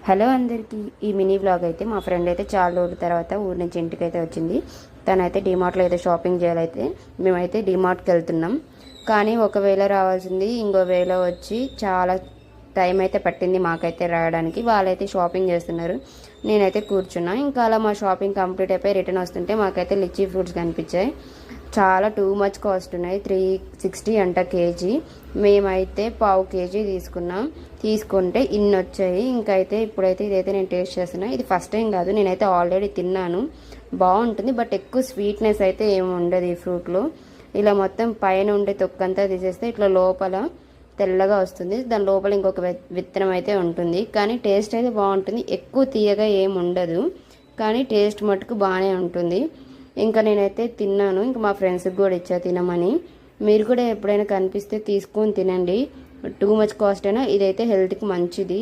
Hello అందరికీ, ఈ mini vlog అయితే మా ఫ్రెండ్ అయితే చాలా రోజుల తర్వాత ఊరి నుంచి ఇంటికి అయితే వచ్చింది. తనైతే డిమార్ట్లో అయితే షాపింగ్ చేయాలైతే మేమైతే డిమార్ట్కి వెళ్తున్నాం. కానీ ఒకవేళ రావాల్సింది ఇంకో వేళ వచ్చి చాలా టైం అయితే పట్టింది మాకైతే రావడానికి. వాళ్ళైతే షాపింగ్ చేస్తున్నారు, నేనైతే కూర్చున్నా. ఇంకా అలా మా షాపింగ్ కంప్లీట్ అయిపోయి రిటర్న్ వస్తుంటే మాకైతే లిచీ ఫ్రూట్స్ కనిపించాయి. చాలా టూ మచ్ కాస్ట్ ఉన్నాయి, 360 అంట కేజీ. మేమైతే పావు కేజీ తీసుకుంటే ఇన్ని వచ్చాయి. ఇంకైతే ఇప్పుడైతే ఇదైతే నేను టేస్ట్ చేస్తున్నా. ఇది ఫస్ట్ టైం కాదు, నేనైతే ఆల్రెడీ తిన్నాను. బాగుంటుంది, బట్ ఎక్కువ స్వీట్నెస్ అయితే ఏమి ఉండదు ఈ ఫ్రూట్లో. ఇలా మొత్తం పైన ఉండే తొక్కంతా తీసేస్తే ఇట్లా లోపల తెల్లగా వస్తుంది. దాని లోపల ఇంకొక విత్తనం అయితే ఉంటుంది. కానీ టేస్ట్ అయితే బాగుంటుంది, ఎక్కువ తీయగా ఏమి ఉండదు, కానీ టేస్ట్ మటుకు బాగానే ఉంటుంది. ఇంకా నేనైతే తిన్నాను, ఇంకా మా ఫ్రెండ్స్కి కూడా ఇచ్చా తినమని. మీరు కూడా ఎప్పుడైనా కనిపిస్తే తీసుకొని తినండి. టూ మచ్ కాస్ట్ అయినా ఇదైతే హెల్త్కి మంచిది.